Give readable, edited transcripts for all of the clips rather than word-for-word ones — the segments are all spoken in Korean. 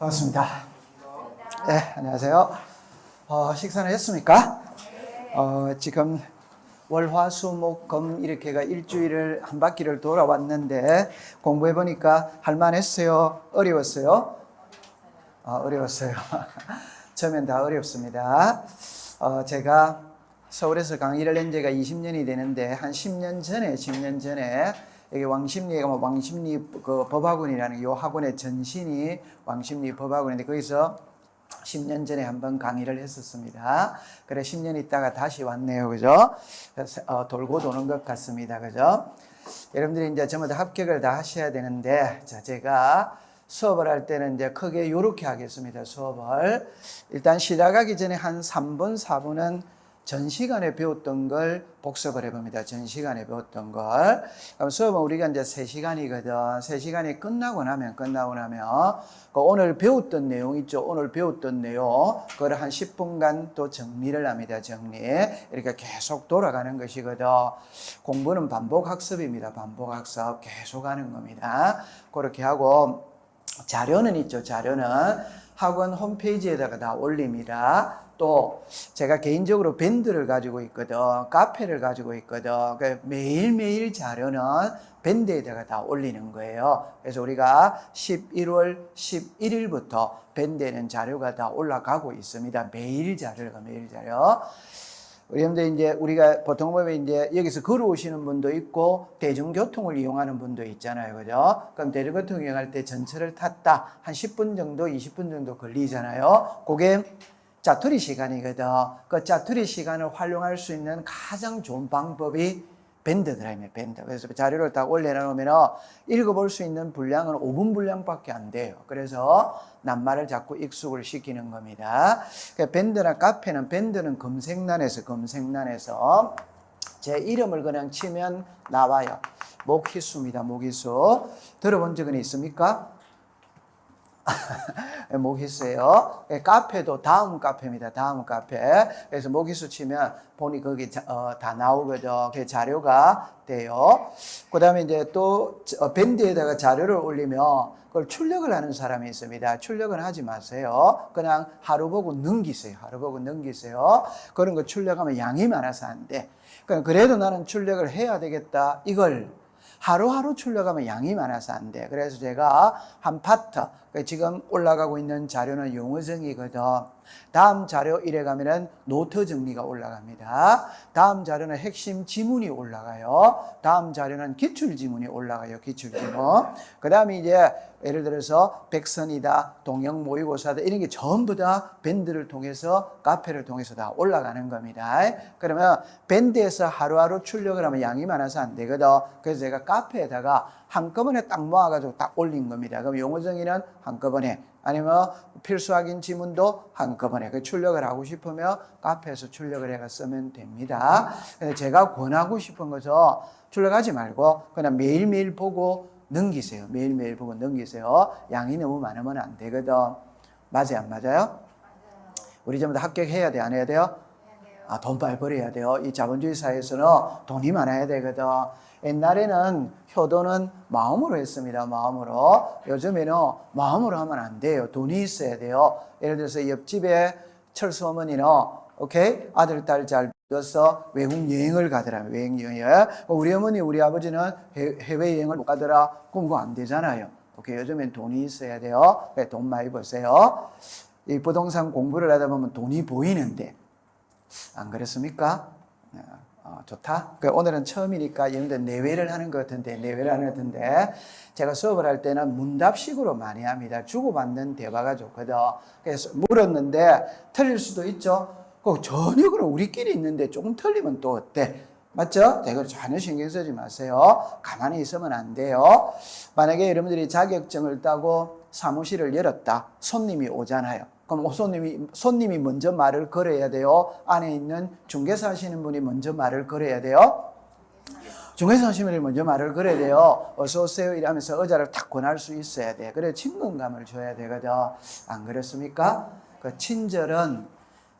반갑습니다. 네, 안녕하세요. 식사는 했습니까? 지금 월, 화, 수, 목, 금 이렇게가 일주일을 한 바퀴를 돌아왔는데 공부해 보니까 할만했어요? 어려웠어요? 어려웠어요. 처음엔 다 어렵습니다. 제가 서울에서 강의를 낸 지가 20년이 되는데 한 10년 전에 여기 왕십리가 왕십리 그 법학원이라는 요 학원의 전신이 왕십리 법학원인데 거기서 10년 전에 한번 강의를 했었습니다. 그래 10년 있다가 다시 왔네요. 그죠? 돌고 도는 것 같습니다. 그죠? 여러분들이 이제 전부 다 합격을 다 하셔야 되는데 자, 제가 수업을 할 때는 이제 크게 요렇게 하겠습니다. 수업을 일단 시작하기 전에 한 3분, 4분은 전 시간에 배웠던 걸 복습을 해봅니다. 전 시간에 배웠던 걸. 그럼 수업은 우리가 이제 3시간이거든. 3시간이 끝나고 나면 오늘 배웠던 내용 있죠. 오늘 배웠던 내용 그걸 한 10분간 또 정리를 합니다. 정리. 이렇게 계속 돌아가는 것이거든. 공부는 반복 학습입니다. 반복 학습 계속 하는 겁니다. 그렇게 하고 자료는 있죠. 자료는 학원 홈페이지에다가 다 올립니다. 또 제가 개인적으로 밴드를 가지고 있거든. 카페를 가지고 있거든. 매일매일 자료는 밴드에다가 다 올리는 거예요. 그래서 우리가 11월 11일부터 밴드에는 자료가 다 올라가고 있습니다. 매일 자료. 여러분들 이제 우리가 보통 보면 이제 여기서 걸어오시는 분도 있고 대중교통을 이용하는 분도 있잖아요. 그죠? 그럼 대중교통 이용할 때 전철을 탔다. 한 10분 정도, 20분 정도 걸리잖아요. 그게 짜투리 시간이거든. 그 짜투리 시간을 활용할 수 있는 가장 좋은 방법이 밴드드라입니다. 밴드. 그래서 자료를 딱 올려놓으면 읽어볼 수 있는 분량은 5분 분량밖에 안 돼요. 그래서 낱말을 자꾸 익숙을 시키는 겁니다. 밴드나 카페는 밴드는 검색란에서 제 이름을 그냥 치면 나와요. 목희수입니다. 목희수. 들어본 적은 있습니까? 목희수예요. 카페도 다음 카페입니다. 다음 카페. 그래서 목희수 치면 보니 거기 다 나오거든. 그 자료가 돼요. 그 다음에 이제 또 밴드에다가 자료를 올리면 그걸 출력을 하는 사람이 있습니다. 출력은 하지 마세요. 그냥 하루 보고 넘기세요. 그런 거 출력하면 양이 많아서 안 돼. 그래도 나는 출력을 해야 되겠다. 이걸 하루하루 출력하면 양이 많아서 안 돼. 그래서 제가 한 파트, 지금 올라가고 있는 자료는 용어 정의거든. 다음 자료 이래 가면은 노트 정리가 올라갑니다. 다음 자료는 핵심 지문이 올라가요. 다음 자료는 기출 지문이 올라가요. 기출 지문. 그 다음에 이제 예를 들어서 백선이다, 동영 모의고사다 이런 게 전부 다 밴드를 통해서 카페를 통해서 다 올라가는 겁니다. 그러면 밴드에서 하루하루 출력을 하면 양이 많아서 안 되거든. 그래서 제가 카페에다가 한꺼번에 딱 모아가지고 딱 올린 겁니다. 그럼 용어 정의는 한꺼번에 아니면 필수 확인 지문도 한꺼번에 출력을 하고 싶으면 카페에서 출력을 해가 쓰면 됩니다. 근데 제가 권하고 싶은 것은 출력하지 말고 그냥 매일매일 보고 넘기세요. 매일매일 보고 넘기세요. 양이 너무 많으면 안 되거든. 맞아요, 안 맞아요? 우리 전부 다 합격해야 돼, 안 해야 돼요? 돈 빨리 벌어야 돼요. 이 자본주의 사회에서는 돈이 많아야 되거든. 옛날에는 효도는 마음으로 했습니다. 마음으로. 요즘에는 마음으로 하면 안 돼요. 돈이 있어야 돼요. 예를 들어서 옆집에 철수 어머니는 오케이? 아들, 딸 잘 둬서 외국 여행을 가더라. 외국 여행. 우리 어머니, 우리 아버지는 해외 여행을 못 가더라. 그럼 그거 안 되잖아요. 오케이? 요즘엔 돈이 있어야 돼요. 돈 많이 버세요. 이 부동산 공부를 하다 보면 돈이 보이는데 안 그렇습니까? 좋다. 오늘은 처음이니까 여러분들 내외를 하는 것 같은데, 제가 수업을 할 때는 문답식으로 많이 합니다. 주고받는 대화가 좋거든. 그래서 물었는데 틀릴 수도 있죠. 전혀 그럼 우리끼리 있는데 조금 틀리면 또 어때? 맞죠? 이걸 전혀 신경 쓰지 마세요. 가만히 있으면 안 돼요. 만약에 여러분들이 자격증을 따고 사무실을 열었다. 손님이 오잖아요. 그럼 손님이 먼저 말을 걸어야 돼요? 안에 있는 중개사 하시는 분이 먼저 말을 걸어야 돼요? 중개사 하시는 분이 먼저 말을 걸어야 돼요. 어서 오세요 이러면서 의자를 탁 권할 수 있어야 돼. 그래 친근감을 줘야 되거든. 안 그렇습니까? 그 친절은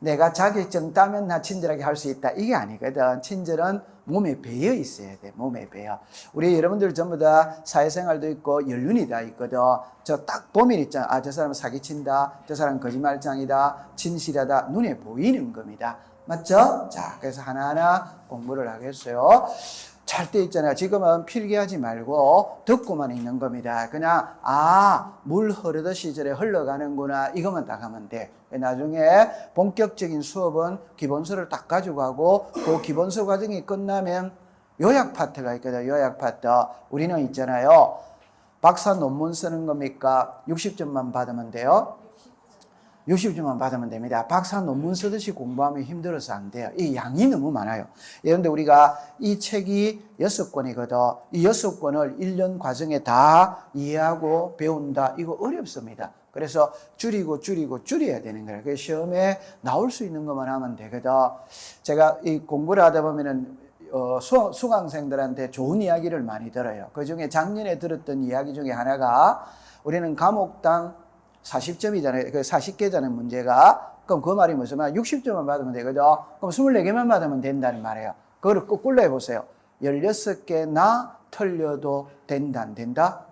내가 자격증 따면 나 친절하게 할 수 있다. 이게 아니거든. 친절은 몸에 배어 있어야 돼. 몸에 배어. 우리 여러분들 전부 다 사회생활도 있고 연륜이 다 있거든. 저 딱 보면 있잖아. 아, 저 사람은 사기친다. 저 사람은 거짓말장이다. 진실하다. 눈에 보이는 겁니다. 맞죠? 자, 그래서 하나하나 공부를 하겠어요. 잘 때 있잖아요. 지금은 필기하지 말고 듣고만 있는 겁니다. 그냥 물 흐르듯이 저래 흘러가는구나 이것만 딱 하면 돼. 나중에 본격적인 수업은 기본서를 딱 가지고 가고 그 기본서 과정이 끝나면 요약 파트가 있거든요. 요약 파트. 우리는 있잖아요. 박사 논문 쓰는 겁니까? 60점만 받으면 돼요. 60점만 받으면 됩니다. 박사 논문 쓰듯이 공부하면 힘들어서 안 돼요. 이 양이 너무 많아요. 그런데 우리가 이 책이 6권이거든. 이 6권을 1년 과정에 다 이해하고 배운다. 이거 어렵습니다. 그래서 줄여야 되는 거예요. 그래서 시험에 나올 수 있는 것만 하면 되거든. 제가 이 공부를 하다 보면은 수강생들한테 좋은 이야기를 많이 들어요. 그 중에 작년에 들었던 이야기 중에 하나가 우리는 과목당 40점이잖아요. 그 40개잖아요, 문제가. 그럼 그 말이 무슨 말? 60점만 받으면 되거든. 그럼 24개만 받으면 된다는 말이에요. 그걸 거꾸로 해보세요. 16개나 틀려도 된다, 안 된다?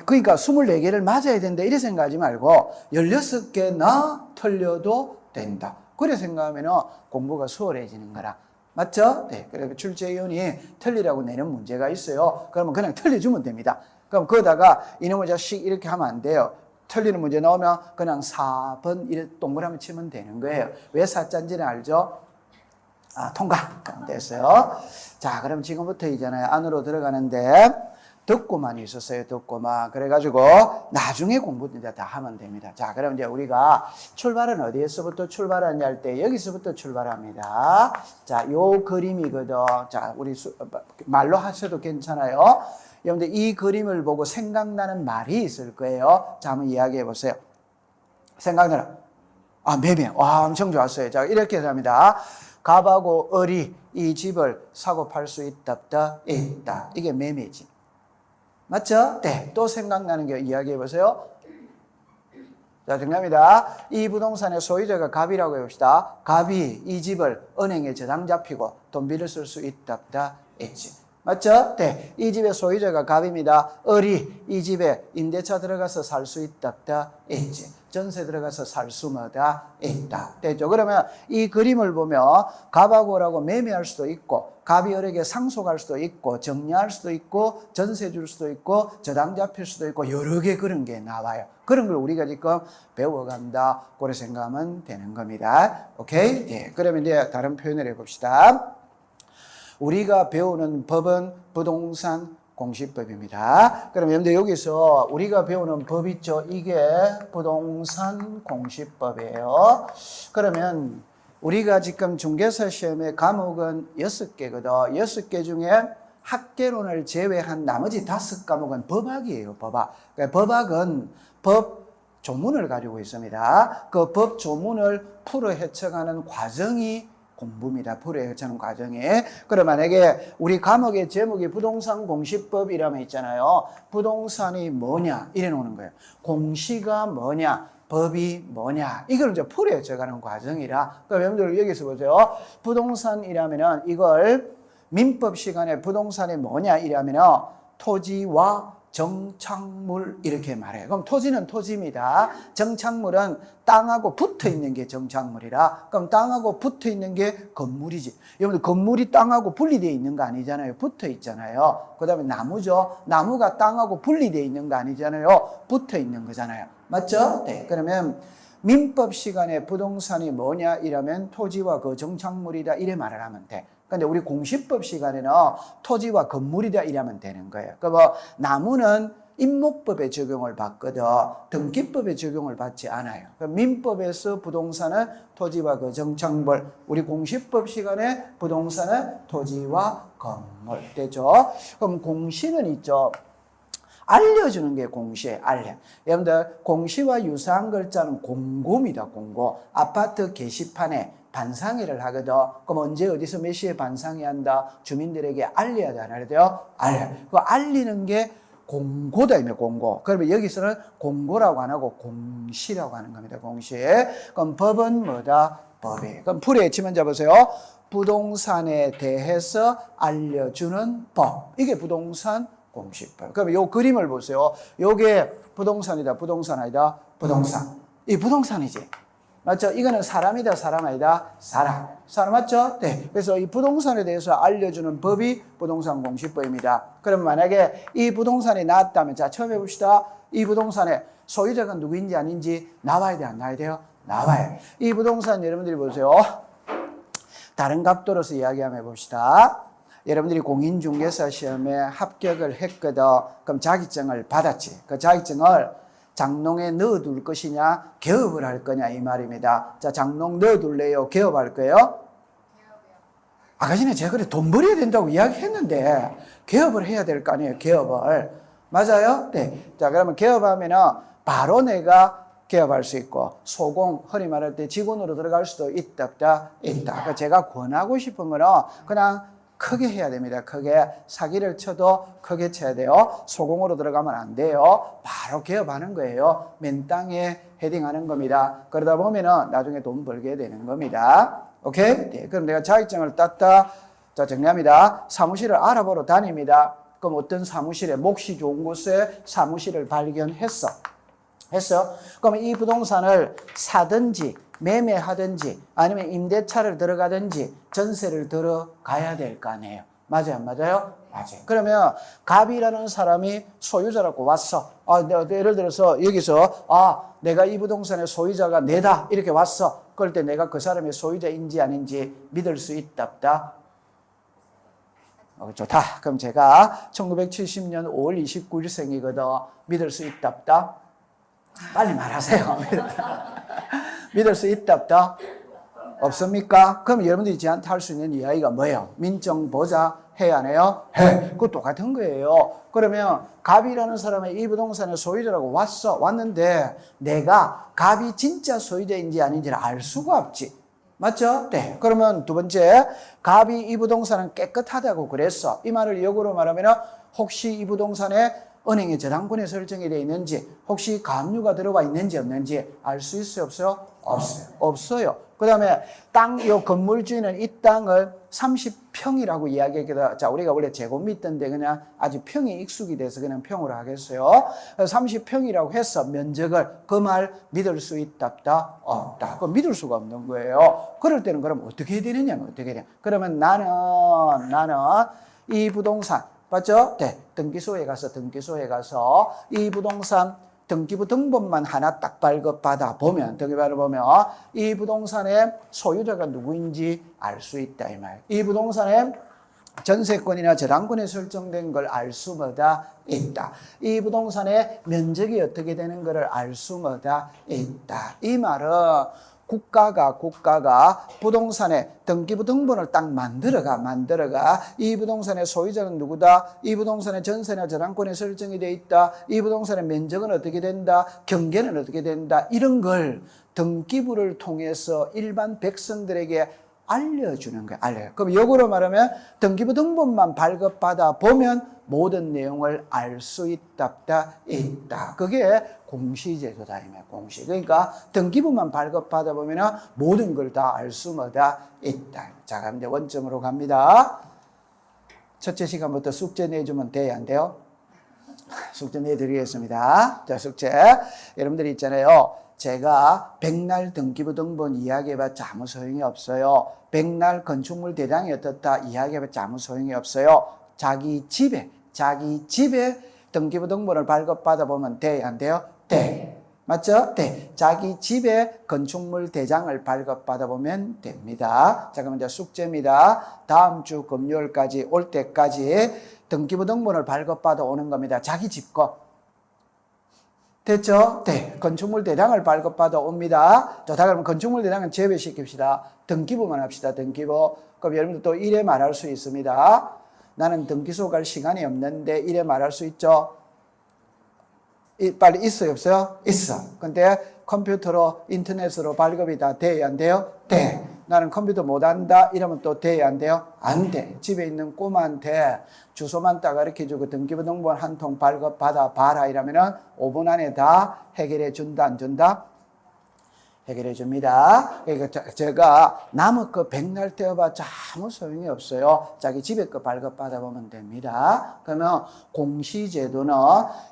그러니까 24개를 맞아야 된다, 이래 생각하지 말고 16개나 틀려도 된다. 그래 생각하면 공부가 수월해지는 거라. 맞죠? 네. 그래서 출제위원이 틀리라고 내는 문제가 있어요. 그러면 그냥 틀려주면 됩니다. 그럼 거기다가 이놈의 자식 이렇게 하면 안 돼요. 틀리는 문제 나오면 그냥 4번 이렇게 동그라미 치면 되는 거예요. 왜 4자인지는 알죠? 통과. 됐어요. 자, 그럼 지금부터 이잖아요. 안으로 들어가는데 듣고만 있었어요. 듣고만. 그래가지고 나중에 공부 이제 다 하면 됩니다. 자, 그럼 이제 우리가 출발은 어디에서부터 출발하냐 할 때 여기서부터 출발합니다. 자, 요 그림이거든. 자, 우리 말로 하셔도 괜찮아요. 여러분들 이 그림을 보고 생각나는 말이 있을 거예요. 자, 한번 이야기해 보세요. 생각나는 매매. 와, 엄청 좋았어요. 자, 이렇게 합니다. 갑하고 을이 이 집을 사고 팔 수 있다, 없다? 있다. 이게 매매지. 맞죠? 네. 또 생각나는 게 이야기해 보세요. 자, 정답입니다. 이 부동산의 소유자가 갑이라고 해봅시다. 갑이 이 집을 은행에 저당 잡히고 돈 빌려 쓸 수 있다, 없다? 있지. 맞죠? 네. 이 집의 소유자가 갑입니다. 을이 이 집에 임대차 들어가서 살 수 있다, 없다? 있지. 전세 들어가서 살 수마다 있다. 됐죠? 그러면 이 그림을 보면 갑하고 을하고 매매할 수도 있고 갑이 을에게 상속할 수도 있고 정리할 수도 있고 전세 줄 수도 있고 저당 잡힐 수도 있고 여러 개 그런 게 나와요. 그런 걸 우리가 지금 배워간다. 그렇게 생각하면 되는 겁니다. 오케이? 네. 그러면 이제 다른 표현을 해봅시다. 우리가 배우는 법은 부동산 공시법입니다. 그럼 여러분들 여기서 우리가 배우는 법 있죠? 이게 부동산 공시법이에요. 그러면 우리가 지금 중개사 시험의 과목은 6개거든. 6개 중에 학개론을 제외한 나머지 5과목은 법학이에요. 법학. 그러니까 법학은 법 조문을 가지고 있습니다. 그 법 조문을 풀어 헤쳐가는 과정이 공부입니다. 풀어 헤쳐가는 과정에. 그럼 만약에 우리 과목의 제목이 부동산 공시법이라면 있잖아요. 부동산이 뭐냐 이래 놓는 거예요. 공시가 뭐냐, 법이 뭐냐, 이걸 이제 풀어 헤쳐가는 과정이라. 그럼 여러분들 여기서 보세요. 부동산이라면은 이걸 민법 시간에 부동산이 뭐냐 이라면은 토지와 정착물 이렇게 말해요. 그럼 토지는 토지입니다. 정착물은 땅하고 붙어 있는 게 정착물이라. 그럼 땅하고 붙어 있는 게 건물이지. 여러분들 건물이 땅하고 분리되어 있는 거 아니잖아요. 붙어 있잖아요. 그 다음에 나무죠. 나무가 땅하고 분리되어 있는 거 아니잖아요. 붙어 있는 거잖아요. 맞죠? 네. 그러면 민법 시간에 부동산이 뭐냐 이러면 토지와 그 정착물이다 이래 말을 하면 돼. 근데 우리 공시법 시간에는 토지와 건물이다 이러면 되는 거예요. 그 뭐 나무는 임목법의 적용을 받거든 등기법의 적용을 받지 않아요. 민법에서 부동산은 토지와 그 정착물, 우리 공시법 시간에 부동산은 토지와 건물 되죠. 그럼 공시는 있죠. 알려주는 게 공시예요. 알려. 여러분들 공시와 유사한 글자는 공고입니다. 공고. 아파트 게시판에 반상회를 하거든. 그럼 언제 어디서 몇 시에 반상회 한다? 주민들에게 알려야 돼, 안 알려야 돼요? 알려. 그 알리는 게 공고다, 이미 공고. 그러면 여기서는 공고라고 안 하고 공시라고 하는 겁니다. 공시. 그럼 법은 뭐다? 법이. 그럼 풀이에 치면 잡으세요. 부동산에 대해서 알려주는 법. 이게 부동산 공시법. 그럼 요 그림을 보세요. 요게 부동산이다, 부동산 아니다, 부동산. 이 부동산이지. 맞죠? 이거는 사람이다, 사람 아니다, 사람. 사람 맞죠? 네. 그래서 이 부동산에 대해서 알려주는 법이 부동산 공시법입니다. 그럼 만약에 이 부동산이 나왔다면, 자, 처음 해봅시다. 이 부동산의 소유자가 누구인지 아닌지 나와야 돼, 안 나와야 돼요? 나와요. 이 부동산 여러분들이 보세요. 다른 각도로서 이야기 한번 해봅시다. 여러분들이 공인중개사 시험에 합격을 했거든. 그럼 자격증을 받았지. 그 자격증을 장롱에 넣어둘 것이냐, 개업을 할 거냐, 이 말입니다. 자, 장롱 넣어둘래요? 개업할 거예요? 아까 전에 제가 그래 돈 벌어야 된다고 이야기했는데, 개업을 해야 될 거 아니에요, 개업을. 맞아요? 네. 자, 그러면 개업하면은 바로 내가 개업할 수 있고, 소공, 흔히 말할 때 직원으로 들어갈 수도 있다, 없다, 있다. 그러니까 제가 권하고 싶은 거는 그냥 크게 해야 됩니다. 크게. 사기를 쳐도 크게 쳐야 돼요. 소공으로 들어가면 안 돼요. 바로 개업하는 거예요. 맨 땅에 헤딩하는 겁니다. 그러다 보면은 나중에 돈 벌게 되는 겁니다. 오케이? 네, 그럼 내가 자격증을 땄다. 자, 정리합니다. 사무실을 알아보러 다닙니다. 그럼 어떤 사무실에, 몫이 좋은 곳에 사무실을 발견했어. 했어? 그럼 이 부동산을 사든지 매매하든지 아니면 임대차를 들어가든지 전세를 들어가야 될 거 아니에요. 맞아요, 안 맞아요? 맞아요. 그러면 갑이라는 사람이 소유자라고 왔어. 예를 들어서 여기서 내가 이 부동산의 소유자가 내다 이렇게 왔어. 그럴 때 내가 그 사람의 소유자인지 아닌지 믿을 수 있다, 없다? 좋다. 그럼 제가 1970년 5월 29일생이거든. 믿을 수 있다, 없다? 빨리 말하세요. 믿을 수 있다, 없다? 없습니까? 그럼 여러분들이 저한테 할 수 있는 이야기가 뭐예요? 민정보자 해야 안 해요? 해. 그거 똑같은 거예요. 그러면 갑이라는 사람이 이 부동산의 소유자라고 왔는데 내가 갑이 진짜 소유자인지 아닌지를 알 수가 없지. 맞죠? 네. 그러면 두 번째, 갑이 이 부동산은 깨끗하다고 그랬어. 이 말을 역으로 말하면 혹시 이 부동산에 은행에 저당권이 설정이 되어 있는지, 혹시 가압류가 들어와 있는지 없는지 알 수 있어요, 없어요? 없어요. 없어요. 그 다음에 요 건물 주인은 이 땅을 30평이라고 이야기하기도, 자, 우리가 원래 제곱미터인데 그냥 아주 평이 익숙이 돼서 그냥 평으로 하겠어요. 30평이라고 해서 면적을, 그 말 믿을 수 있다, 없다? 없다. 그럼 믿을 수가 없는 거예요. 그럴 때는 그럼 어떻게 해야 되느냐, 어떻게 해야 되냐. 그러면 나는 이 부동산, 맞죠? 네. 등기소에 가서 이 부동산 등기부 등본만 하나 딱 발급받아 보면, 등기부를 보면 이 부동산의 소유자가 누구인지 알 수 있다, 이 말. 이 부동산의 전세권이나 저당권이 설정된 걸 알 수마다 있다. 이 부동산의 면적이 어떻게 되는 것을 알 수마다 있다. 이 말은 국가가 부동산의 등기부 등본을 딱 만들어가 이 부동산의 소유자는 누구다, 이 부동산의 전세나 저당권이 설정이 돼 있다, 이 부동산의 면적은 어떻게 된다, 경계는 어떻게 된다, 이런 걸 등기부를 통해서 일반 백성들에게 알려주는 거예요. 알려요. 그럼 역으로 말하면 등기부 등본만 발급받아 보면 모든 내용을 알 수 있다. 그게 공시제도다. 공시. 그러니까 등기부만 발급받아 보면 모든 걸 다 알 수마다 있다. 자, 그럼 이제 원점으로 갑니다. 첫째 시간부터 숙제 내주면 돼요, 안 돼요? 숙제 내드리겠습니다. 자, 숙제. 여러분들이 있잖아요. 제가 백날 등기부 등본 이야기해봤자 아무 소용이 없어요. 백날 건축물 대장이 어떻다 이야기해봤자 아무 소용이 없어요. 자기 집에 등기부 등본을 발급받아 보면 돼요, 안 돼요? 돼. 맞죠? 네. 자기 집에 건축물 대장을 발급받아 보면 됩니다. 자, 그럼 이제 숙제입니다. 다음 주 금요일까지 올 때까지 등기부 등본을 발급받아 오는 겁니다. 자기 집 거. 됐죠? 네. 건축물 대장을 발급받아 옵니다. 자, 다 그러면 건축물 대장은 제외시킵시다. 등기부만 합시다. 등기부. 그럼 여러분들 또 이래 말할 수 있습니다. 나는 등기소 갈 시간이 없는데 이래 말할 수 있죠? 빨리 있어요, 없어요? 있어. 근데 컴퓨터로, 인터넷으로 발급이 다 돼요, 안 돼요? 돼. 나는 컴퓨터 못한다 이러면 또 돼야 안 돼요? 안 돼. 집에 있는 꼬마한테 주소만 딱 가르쳐주고 등기부등본 한 통 발급받아 봐라 이러면은 5분 안에 다 해결해 준다 안 준다? 해결해 줍니다. 그러니까 제가 남의 거 백날 떼어봤자 아무 소용이 없어요. 자기 집에 거 발급받아 보면 됩니다. 그러면 공시제도는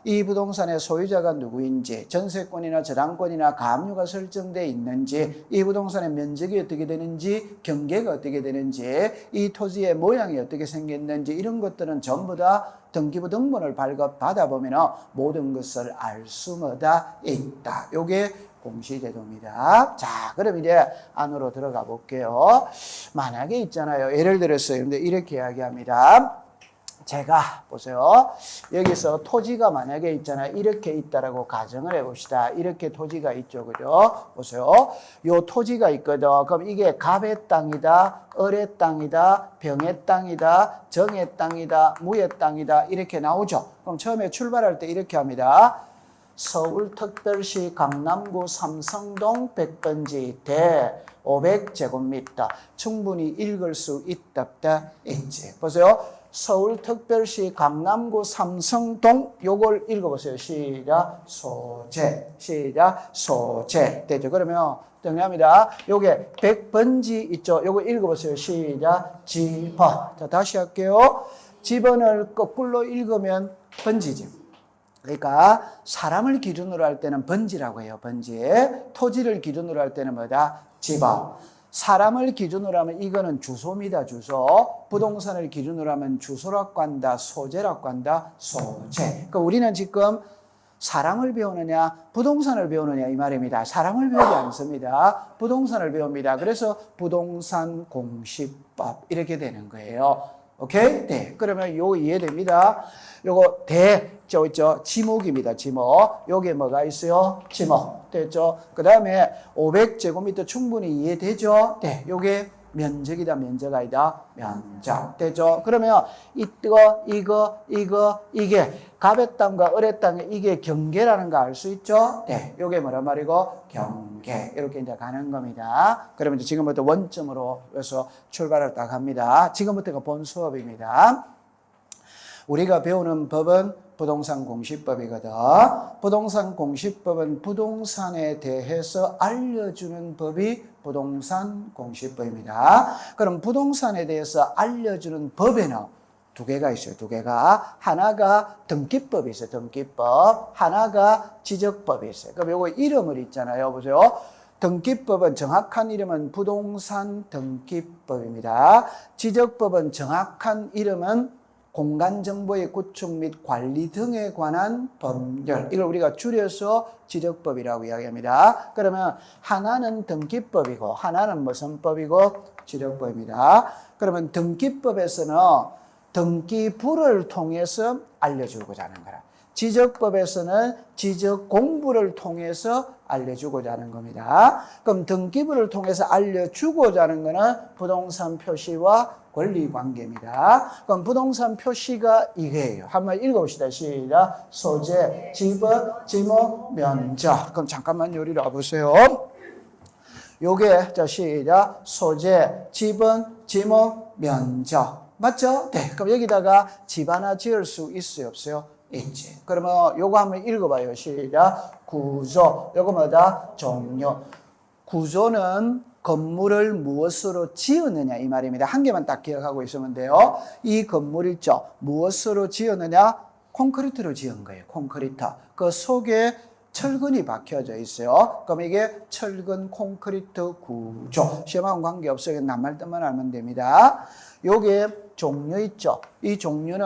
이 부동산의 소유자가 누구인지, 전세권이나 저당권이나 가압류가 설정되어 있는지, 이 부동산의 면적이 어떻게 되는지, 경계가 어떻게 되는지, 이 토지의 모양이 어떻게 생겼는지 이런 것들은 전부 다 등기부 등본을 발급받아 보면 모든 것을 알 수가 있다. 요게 공시제도입니다. 자, 그럼 이제 안으로 들어가 볼게요. 만약에 있잖아요. 예를 들어서 이렇게 이야기합니다. 제가 보세요. 여기서 토지가 만약에 있잖아요. 이렇게 있다라고 가정을 해봅시다. 이렇게 토지가 있죠. 그죠? 보세요. 요 토지가 있거든. 그럼 이게 갑의 땅이다, 을의 땅이다, 병의 땅이다, 정의 땅이다, 무의 땅이다. 이렇게 나오죠. 그럼 처음에 출발할 때 이렇게 합니다. 서울특별시 강남구 삼성동 100번지 대 500제곱미터 충분히 읽을 수 있다 있지. 보세요. 서울특별시 강남구 삼성동 요걸 읽어보세요. 시작 소재 시작 소재 되죠. 그러면 정리합니다. 요게 100번지 있죠. 요거 읽어보세요. 시작 집어. 자 다시 할게요. 집어를 거꾸로 읽으면 번지지. 그러니까 사람을 기준으로 할 때는 번지라고 해요. 번지. 토지를 기준으로 할 때는 뭐다? 집어. 사람을 기준으로 하면 이거는 주소입니다. 주소. 부동산을 기준으로 하면 주소라고 한다. 소재라고 한다. 소재. 그러니까 우리는 지금 사람을 배우느냐 부동산을 배우느냐 이 말입니다. 사람을 배우지 않습니다. 부동산을 배웁니다. 그래서 부동산 공시법 이렇게 되는 거예요. 오케이? 네. 그러면 요 이해됩니다. 요거 저 있죠. 지목입니다. 지목. 여기에 뭐가 있어요? 지목. 됐죠? 그 다음에 500제곱미터 충분히 이해되죠? 네. 요게 면적이다. 면적 아니다. 면적. 됐죠? 그러면 이게 갑의 땅과 을의 땅에 이게 경계라는 거 알 수 있죠? 네. 요게 뭐란 말이고? 경계. 이렇게 이제 가는 겁니다. 그러면 이제 지금부터 원점으로 해서 출발을 딱 합니다. 지금부터가 본 수업입니다. 우리가 배우는 법은 부동산 공시법이거든. 부동산 공시법은 부동산에 대해서 알려주는 법이 부동산 공시법입니다. 그럼 부동산에 대해서 알려주는 법에는 두 개가 있어요. 두 개가. 하나가 등기법이 있어요. 등기법. 하나가 지적법이 있어요. 그럼 요거 이름을 있잖아요. 보세요. 등기법은 정확한 이름은 부동산 등기법입니다. 지적법은 정확한 이름은 공간정보의 구축 및 관리 등에 관한 법률. 이걸 우리가 줄여서 지적법이라고 이야기합니다. 그러면 하나는 등기법이고 하나는 무슨 법이고 지적법입니다. 그러면 등기법에서는 등기부를 통해서 알려주고자 하는 거라. 지적법에서는 지적 공부를 통해서 알려주고자 하는 겁니다. 그럼 등기부를 통해서 알려주고자 하는 거는 부동산 표시와 권리관계입니다. 그럼 부동산 표시가 이게예요. 한번 읽어봅시다. 시작. 소재, 지번, 지목, 면적. 그럼 잠깐만 여기로 와보세요. 요게 자 시작. 소재, 지번, 지목, 면적. 맞죠? 네. 그럼 여기다가 집 하나 지을 수 있어요? 없어요? 있지. 그러면 요거 한번 읽어봐요. 시작. 구조. 요거 뭐다? 종료. 구조는 건물을 무엇으로 지었느냐 이 말입니다. 한 개만 딱 기억하고 있으면 돼요. 이 건물 있죠. 무엇으로 지었느냐? 콘크리트로 지은 거예요. 콘크리트. 그 속에 철근이 박혀져 있어요. 그럼 이게 철근 콘크리트 구조. 시험하고는 관계없어요. 낱말 뜻만 알면 됩니다. 요게 종류 있죠. 이 종류는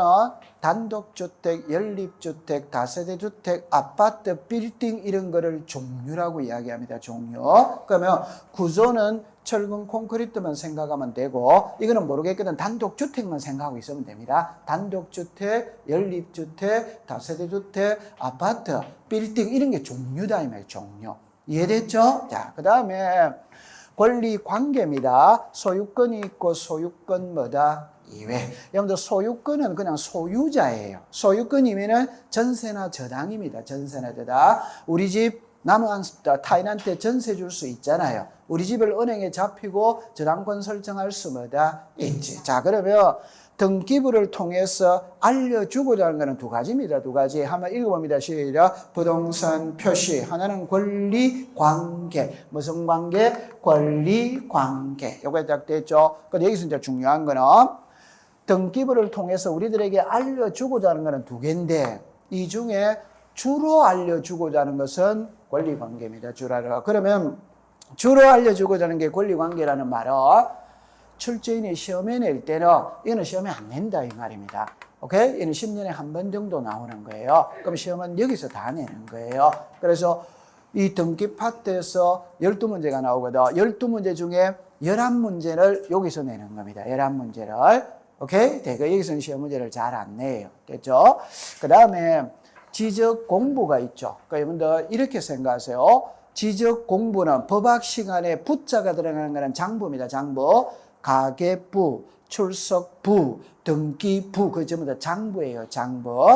단독주택, 연립주택, 다세대주택, 아파트, 빌딩 이런 거를 종류라고 이야기합니다. 종류. 그러면 구조는 철근 콘크리트만 생각하면 되고 이거는 모르겠거든 단독주택만 생각하고 있으면 됩니다. 단독주택, 연립주택, 다세대주택, 아파트, 빌딩 이런 게 종류다 이 말이에요. 종류. 이해됐죠? 자, 그 다음에 권리관계입니다. 소유권이 있고 소유권 뭐다? 이외. 여러분들 소유권은 그냥 소유자예요. 소유권이면은 전세나 저당입니다. 전세나 저당. 우리 집 남은 타인한테 전세 줄 수 있잖아요. 우리 집을 은행에 잡히고 저당권 설정할 수 뭐다 있지. 자, 그러면 등기부를 통해서 알려주고자 하는 것은 두 가지입니다. 두 가지. 한번 읽어봅니다. 시작. 부동산 표시. 하나는 권리 관계. 무슨 관계? 권리 관계. 요거에 딱 됐죠. 근데 여기서 이제 중요한 거는 등기부를 통해서 우리들에게 알려주고자 하는 것은 두 개인데 이 중에 주로 알려주고자 하는 것은 권리 관계입니다. 주로. 그러면 주로 알려주고자 하는 게 권리 관계라는 말은 출제인이 시험에 낼 때는 이거는 시험에 안 낸다 이 말입니다. 오케이? 이는 10년에 한 번 정도 나오는 거예요. 그럼 시험은 여기서 다 내는 거예요. 그래서 이 등기 파트에서 12문제가 나오거든. 12문제 중에 11문제를 여기서 내는 겁니다. 11문제를. 오케이? 대개 여기서는 시험 문제를 잘 안 내요. 됐죠? 그 다음에 지적 공부가 있죠. 그러니까 여러분들 이렇게 생각하세요. 지적 공부는 법학 시간에 부자가 들어가는 것은 장부입니다. 장부. 가계부, 출석부, 등기부, 그 전부 다 장부예요. 장부.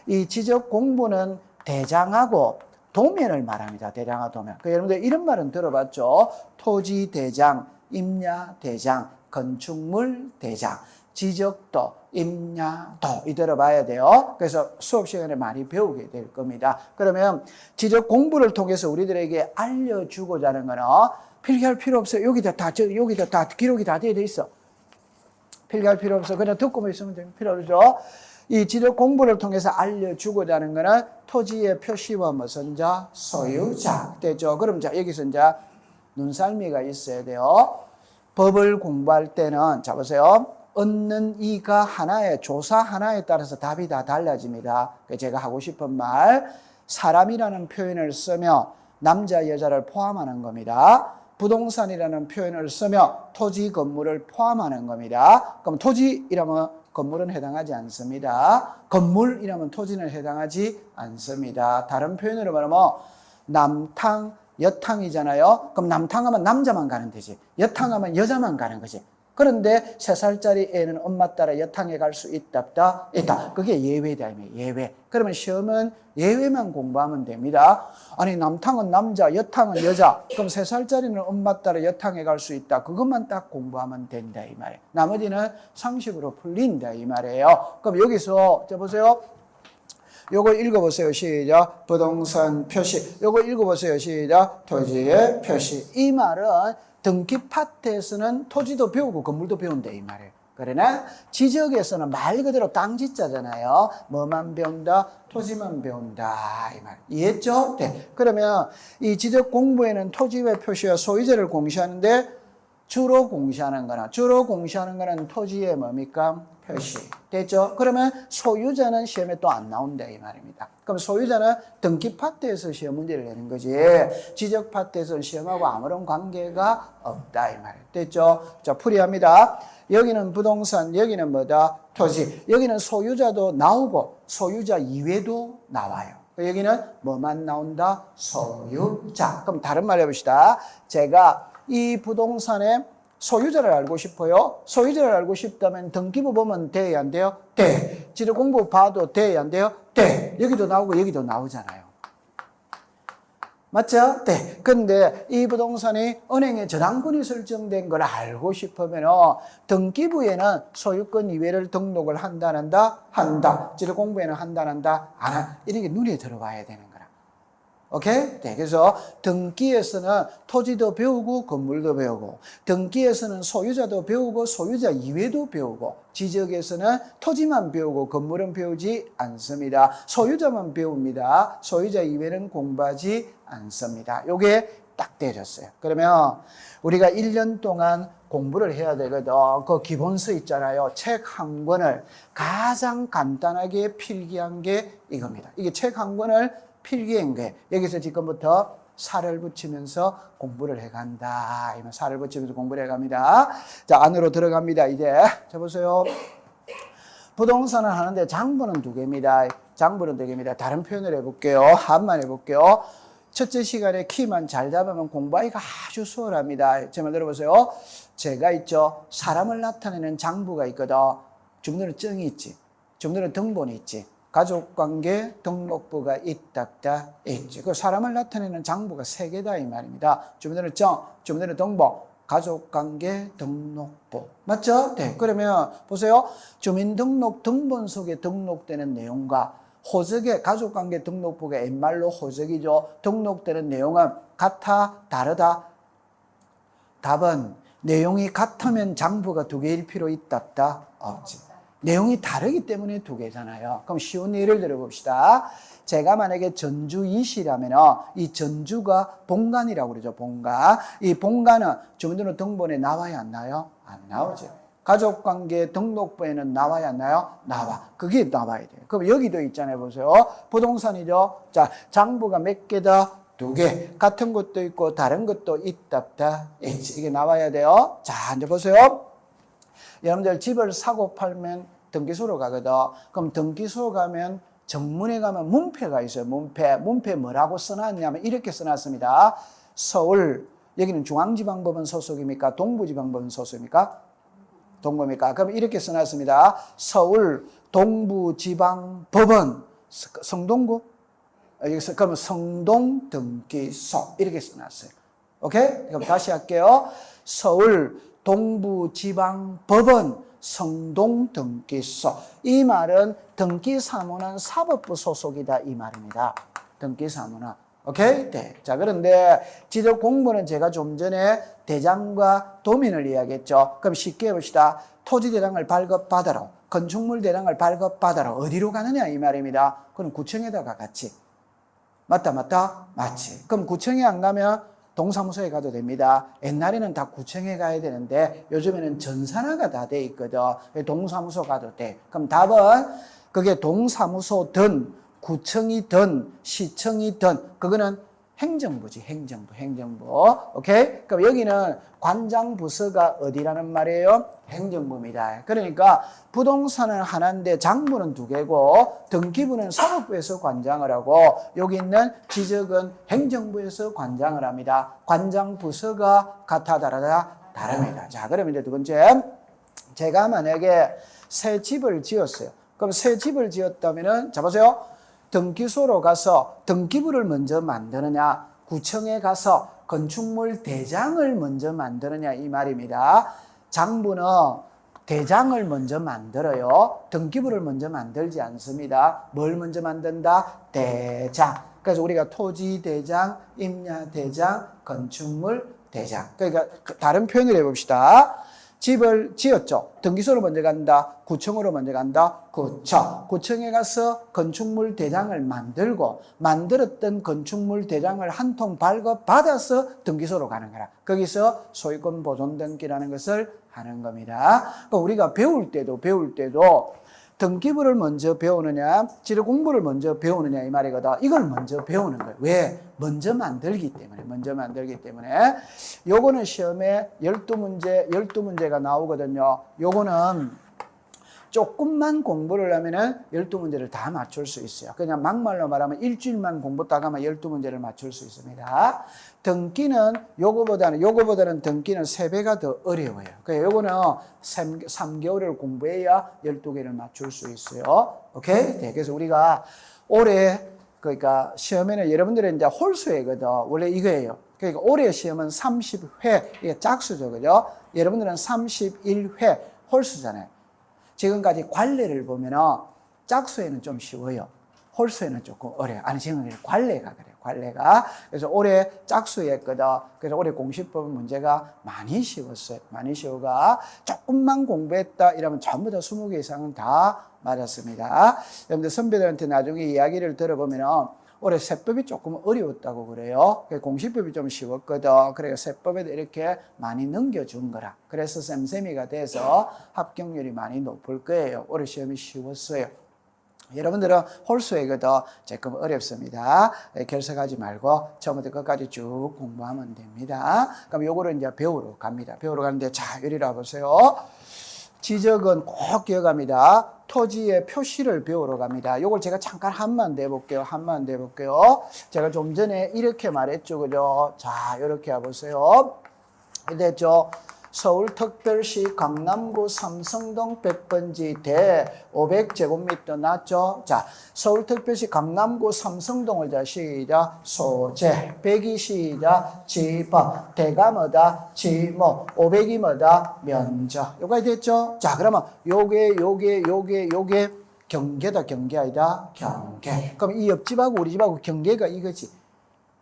이 지적 공부는 대장하고 도면을 말합니다. 대장하고 도면. 그 여러분들 이런 말은 들어봤죠? 토지 대장, 임야 대장, 건축물 대장, 지적도, 임야도 이 들어봐야 돼요. 그래서 수업 시간에 많이 배우게 될 겁니다. 그러면 지적 공부를 통해서 우리들에게 알려주고자 하는 거는 필기할 필요 없어요. 여기다 다 기록이 다 되어 있어. 필기할 필요 없어. 그냥 듣고만 있으면 됩니다. 필요 없죠. 이 지적 공부를 통해서 알려주고자 하는 거는 토지의 표시와 무슨 자? 소유자. 되죠. 그럼 자, 여기서 이제 눈썰미가 있어야 돼요. 법을 공부할 때는, 자, 보세요. 얻는 이가 하나에, 조사 하나에 따라서 답이 다 달라집니다. 제가 하고 싶은 말, 사람이라는 표현을 쓰며 남자, 여자를 포함하는 겁니다. 부동산이라는 표현을 쓰며 토지, 건물을 포함하는 겁니다. 그럼 토지이라면 건물은 해당하지 않습니다. 건물이라면 토지는 해당하지 않습니다. 다른 표현으로 말하면 남탕, 여탕이잖아요. 그럼 남탕하면 남자만 가는 데지. 여탕하면 여자만 가는 거지. 그런데 3살짜리 애는 엄마 따라 여탕에 갈 수 있다, 없다? 있다. 그게 예외다. 예외. 그러면 시험은 예외만 공부하면 됩니다. 아니, 남탕은 남자, 여탕은 여자. 그럼 3살짜리는 엄마 따라 여탕에 갈 수 있다. 그것만 딱 공부하면 된다. 이 말이에요. 나머지는 상식으로 풀린다. 이 말이에요. 그럼 여기서, 자, 보세요. 요거 읽어보세요. 시작. 부동산 표시. 요거 읽어보세요. 시작. 토지의 표시. 이 말은 등기 파트에서는 토지도 배우고 건물도 배운다 이 말이에요. 그러나 지적에서는 말 그대로 땅지자잖아요. 뭐만 배운다? 토지만 배운다 이 말. 이해했죠? 네. 그러면 이 지적 공부에는 토지의 표시와 소유자를 공시하는데 주로 공시하는 거는 토지의 뭡니까? 표시. 됐죠? 그러면 소유자는 시험에 또 안 나온다 이 말입니다. 그럼 소유자는 등기 파트에서 시험 문제를 내는 거지 지적 파트에서는 시험하고 아무런 관계가 없다 이 말이에요. 됐죠? 자, 풀이합니다. 여기는 부동산, 여기는 뭐다? 토지. 여기는 소유자도 나오고 소유자 이외도 나와요. 여기는 뭐만 나온다? 소유자. 그럼 다른 말 해봅시다. 제가 이 부동산의 소유자를 알고 싶어요. 소유자를 알고 싶다면 등기부 보면 돼야 안 돼요? 돼. 지적 공부 봐도 돼야 안 돼요? 돼. 여기도 나오고 여기도 나오잖아요. 맞죠? 네. 근데 이 부동산이 은행에 저당권이 설정된 걸 알고 싶으면 등기부에는 소유권 이외를 등록을 한다, 안 한다? 한다. 지적 공부에는 한다, 안 한다? 안 한다. 이런 게 눈에 들어와야 되는 거라. 오케이? 네. 그래서 등기에서는 토지도 배우고 건물도 배우고 등기에서는 소유자도 배우고 소유자 이외도 배우고 지적에서는 토지만 배우고 건물은 배우지 않습니다. 소유자만 배웁니다. 소유자 이외는 공부하지 않습니다. 요게 딱 되졌어요. 그러면 우리가 1년 동안 공부를 해야 되거든. 그 기본서 있잖아요. 책 한 권을 가장 간단하게 필기한 게 이겁니다. 이게 책 한 권을 필기한 거예요. 여기서 지금부터 살을 붙이면서 공부를 해간다. 살을 붙이면서 공부를 해갑니다. 자, 안으로 들어갑니다. 이제 자 보세요. 부동산을 하는데 장부는 2개입니다. 장부는 2개입니다. 다른 표현을 해볼게요. 한만 해볼게요. 첫째 시간에 키만 잘 잡으면 공부하기가 아주 수월합니다. 제 말 들어보세요. 제가 있죠. 사람을 나타내는 장부가 있거든. 좀 전에 정이 있지. 좀 전에 등본이 있지. 가족관계 등록부가 있답다 있지. 그 사람을 나타내는 장부가 세 개다 이 말입니다. 주민등록증, 주민등록등본, 가족관계 등록부. 맞죠? 네. 그러면 보세요. 주민등록등본 속에 등록되는 내용과 호적의 가족관계 등록부가 옛말로 호적이죠. 등록되는 내용은 같아, 다르다? 답은 내용이 같으면 장부가 두 개일 필요 있답다? 없지. 내용이 다르기 때문에 두 개잖아요. 그럼 쉬운 예를 들어봅시다. 제가 만약에 전주이시라면 이 전주가 본관이라고 그러죠. 본관. 이 본관은 주민등록등본에 나와야 안 나와요? 안 나오죠. 가족관계 등록부에는 나와야 안 나와요? 나와. 그게 나와야 돼요. 그럼 여기도 있잖아요. 보세요. 부동산이죠. 자, 장부가 몇 개다? 두 개. 같은 것도 있고 다른 것도 있답다. 이게 나와야 돼요. 자, 이제 보세요. 여러분들 집을 사고 팔면 등기소로 가거든. 그럼 등기소 가면 정문에 가면 문패가 있어요. 문패 뭐라고 써놨냐면 이렇게 써놨습니다. 서울, 여기는 중앙지방법원 소속입니까? 동부지방법원 소속입니까? 동부입니까? 그럼 이렇게 써놨습니다. 서울 동부지방법원 성동구? 여기서 그러면 성동등기소 이렇게 써놨어요. 오케이? 그럼 다시 할게요. 서울 동부지방법원 성동등기소. 이 말은 등기사무는 사법부 소속이다 이 말입니다. 등기사무는. 오케이? 네. 자, 그런데 지적 공부는 제가 좀 전에 대장과 도민을 이야기했죠. 그럼 쉽게 해봅시다. 토지대장을 발급받으러, 건축물 대장을 발급받으러 어디로 가느냐 이 말입니다. 그럼 구청에다가 같이. 맞다? 맞지. 그럼 구청에 안 가면 동사무소에 가도 됩니다. 옛날에는 다 구청에 가야 되는데 요즘에는 전산화가 다 돼 있거든. 동사무소 가도 돼. 그럼 답은 그게 동사무소든 구청이든 시청이든 그거는 행정부지. 행정부. 오케이? 그럼 여기는 관장부서가 어디라는 말이에요? 행정부입니다. 그러니까 부동산은 하나인데 장부는 두 개고 등기부는 사법부에서 관장을 하고 여기 있는 지적은 행정부에서 관장을 합니다. 관장부서가 같아 다르다? 다릅니다. 자, 그러면 이제 두 번째. 제가 만약에 새 집을 지었어요. 그럼 새 집을 지었다면은 자 보세요. 등기소로 가서 등기부를 먼저 만드느냐, 구청에 가서 건축물 대장을 먼저 만드느냐 이 말입니다. 장부는 대장을 먼저 만들어요. 등기부를 먼저 만들지 않습니다. 뭘 먼저 만든다? 대장. 그래서 우리가 토지 대장, 임야 대장, 건축물 대장. 그러니까 다른 표현을 해봅시다. 집을 지었죠. 등기소로 먼저 간다. 구청으로 먼저 간다. 구청. 구청에 가서 건축물 대장을 만들고 만들었던 건축물 대장을 한 통 발급받아서 등기소로 가는 거라. 거기서 소유권 보존 등기라는 것을 하는 겁니다. 그러니까 우리가 배울 때도 등기부를 먼저 배우느냐, 지적 공부를 먼저 배우느냐 이 말이거든. 이걸 먼저 배우는 거예요. 왜? 먼저 만들기 때문에. 요거는 시험에 12문제가 나오거든요. 요거는 조금만 공부를 하면은 12문제를 다 맞출 수 있어요. 그냥 막말로 말하면 일주일만 공부하다 가면 12문제를 맞출 수 있습니다. 등기는 요거보다는 등기는 3배가 더 어려워요. 그러니까 요거는 3개월을 공부해야 12개를 맞출 수 있어요. 오케이? 네, 그래서 우리가 올해 그러니까 시험에는 여러분들은 이제 홀수회거든. 원래 이거예요. 그러니까 올해 시험은 30회, 이게 짝수죠. 그죠? 여러분들은 31회 홀수잖아요. 지금까지 관례를 보면은 짝수에는 좀 쉬워요. 홀수에는 조금 어려요. 아니, 지금 관례가 그래요. 관례가. 그래서 올해 짝수였거든. 그래서 올해 공시법 문제가 많이 쉬웠어요. 많이 쉬워가 조금만 공부했다 이러면 전부 다 20개 이상은 다 맞았습니다. 여러분들 선배들한테 나중에 이야기를 들어보면은 올해 세법이 조금 어려웠다고 그래요. 공시법이 좀 쉬웠거든. 그래서 세법에도 이렇게 많이 넘겨준 거라. 그래서 쌤쌤이가 돼서 합격률이 많이 높을 거예요. 올해 시험이 쉬웠어요. 여러분들은 홀수이거든 조금 어렵습니다. 결석하지 말고 처음부터 끝까지 쭉 공부하면 됩니다. 그럼 요거를 이제 배우러 갑니다. 배우러 가는데 자, 이리 와보세요. 지적은 꼭 기억합니다. 토지의 표시를 배우러 갑니다. 요걸 제가 잠깐 한번 내볼게요. 제가 좀 전에 이렇게 말했죠. 그죠? 자, 이렇게 해보세요. 됐죠? 서울특별시 강남구 삼성동 100번지 대 500제곱미터 났죠? 자, 서울특별시 강남구 삼성동을 자 시작 소재 100이 시작 지법 대가 뭐다 지목 500이 뭐다 면적 요까지 됐죠? 자, 그러면 요게 경계다 경계 아니다 경계. 그럼 이 옆집하고 우리 집하고 경계가 이거지.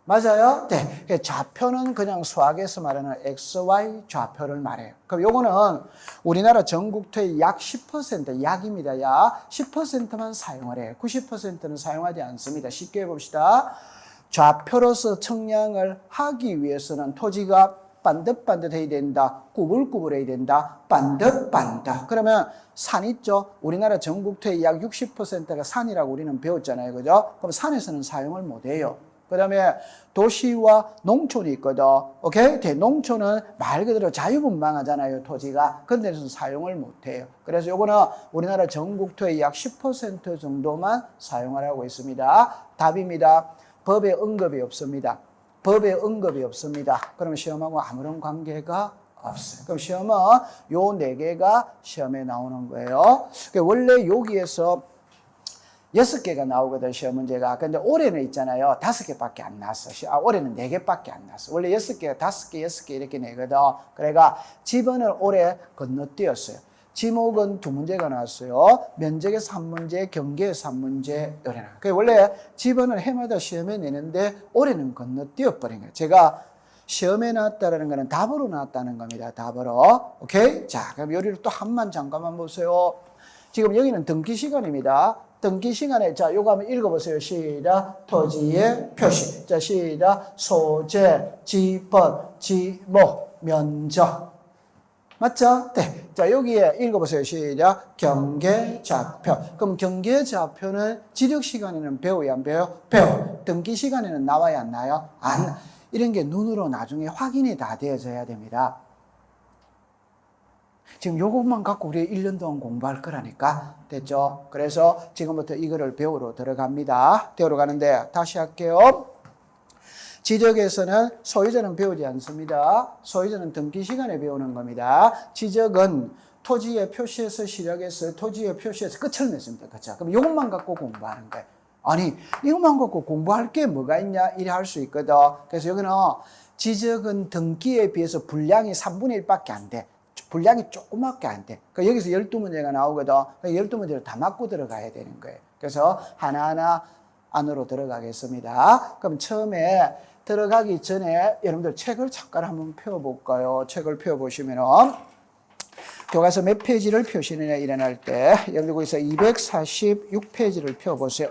맞아요? 네. 좌표는 그냥 수학에서 말하는 XY 좌표를 말해요. 그럼 요거는 우리나라 전국토의 약 10%, 약입니다. 약 10%만 사용을 해요. 90%는 사용하지 않습니다. 쉽게 해봅시다. 좌표로서 측량을 하기 위해서는 토지가 반듯반듯해야 된다. 꾸불꾸불해야 된다. 반듯반듯. 그러면 산 있죠? 우리나라 전국토의 약 60%가 산이라고 우리는 배웠잖아요. 그죠? 그럼 산에서는 사용을 못해요. 그 다음에 도시와 농촌이 있거든. 오케이? 대농촌은 말 그대로 자유분방하잖아요, 토지가. 그런 데서 사용을 못해요. 그래서 요거는 우리나라 전국토의 약 10% 정도만 사용을 하고 있습니다. 답입니다. 법에 언급이 없습니다. 법에 언급이 없습니다. 그러면 시험하고 아무런 관계가 없어요. 그럼 시험은 요 4개가 시험에 나오는 거예요. 원래 여기에서 6개가 나오거든, 시험 문제가. 근데 올해는 있잖아요. 5개밖에 안 나왔어. 올해는 4개밖에 안 나왔어. 원래 6개가 5개, 6개 이렇게 내거든. 그래가 지번을 올해 건너뛰었어요. 지목은 2문제가 나왔어요. 면적에서 1문제, 경계에서 1문제, 요래 나와요. 원래 지번을 해마다 시험에 내는데 올해는 건너뛰어 버린 거예요. 제가 시험에 나왔다는 거는 답으로 나왔다는 겁니다. 답으로. 오케이? 자, 그럼 요리를 또 한만 잠깐만 보세요. 지금 여기는 등기 시간입니다. 등기 시간에, 자, 요거 한번 읽어보세요. 시작. 토지의 표시. 자, 시작. 소재, 지번, 지목, 면적. 맞죠? 네. 자, 여기에 읽어보세요. 시작. 경계좌표. 그럼 경계좌표는 지적 시간에는 배워야 안 배워요? 배워. 등기 시간에는 나와야 안 나요? 안. 이런 게 눈으로 나중에 확인이 다 되어져야 됩니다. 지금 요것만 갖고 우리 1년 동안 공부할 거라니까. 됐죠? 그래서 지금부터 이거를 배우러 들어갑니다. 배우러 가는데 다시 할게요. 지적에서는 소유자는 배우지 않습니다. 소유자는 등기 시간에 배우는 겁니다. 지적은 토지의 표시에서 시작해서 토지의 표시에서 끝을 맺습니다. 그렇죠? 그럼 이것만 갖고 공부하는 거예요. 아니, 이것만 갖고 공부할 게 뭐가 있냐? 이래 할 수 있거든. 그래서 여기는 지적은 등기에 비해서 분량이 3분의 1밖에 안 돼. 분량이 조그맣게 안 돼. 그러니까 여기서 12문제가 나오거든. 12문제를 다 맞고 들어가야 되는 거예요. 그래서 하나하나 안으로 들어가겠습니다. 그럼 처음에 들어가기 전에 여러분들 책을 잠깐 한번 펴볼까요? 책을 펴보시면은 교과서 몇 페이지를 펴시느냐 일어날 때 여러분들 거기서 246페이지를 펴보세요.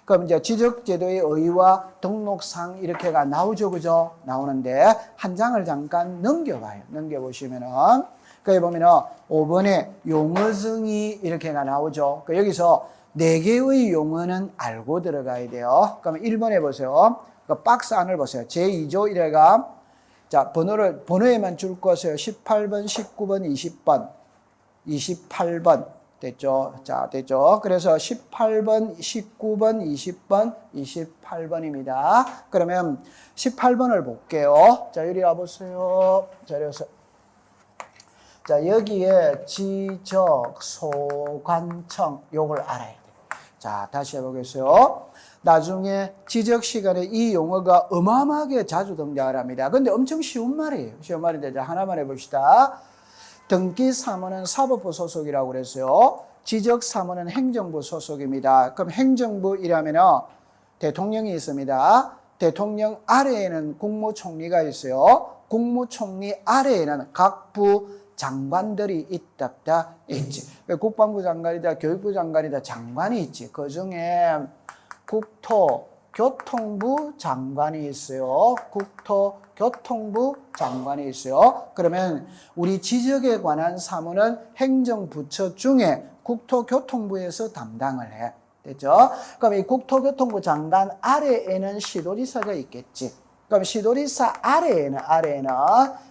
그럼 이제 지적제도의 의의와 등록상 이렇게가 나오죠, 그죠? 나오는데 한 장을 잠깐 넘겨봐요. 넘겨보시면은 거기 보면은 5번에 용어증이 이렇게가 나오죠. 여기서 4개의 용어는 알고 들어가야 돼요. 그러면 1번에 보세요. 그 박스 안을 보세요. 제2조 1회가 자, 번호에만 줄 것이에요. 18번, 19번, 20번, 28번. 됐죠? 자, 됐죠? 그래서 18번, 19번, 20번, 28번입니다. 그러면 18번을 볼게요. 자, 이리 와보세요. 자, 여기서. 자, 여기에 지적, 소관청, 요걸 알아야 돼요. 자, 다시 해보겠어요. 나중에 지적 시간에 이 용어가 어마어마하게 자주 등장을 합니다. 근데 엄청 쉬운 말이에요. 쉬운 말인데, 자, 하나만 해봅시다. 등기 사무는 사법부 소속이라고 그랬어요. 지적 사무는 행정부 소속입니다. 그럼 행정부 이라면은 대통령이 있습니다. 대통령 아래에는 국무총리가 있어요. 국무총리 아래에는 각부 장관들이 있다 있지. 국방부 장관이다, 교육부 장관이다, 장관이 있지. 그 중에 국토교통부 장관이 있어요. 국토교통부 장관이 있어요. 그러면 우리 지적에 관한 사무는 행정부처 중에 국토교통부에서 담당을 해. 됐죠? 그럼 이 국토교통부 장관 아래에는 시도지사가 있겠지. 그럼 시도지사 아래에는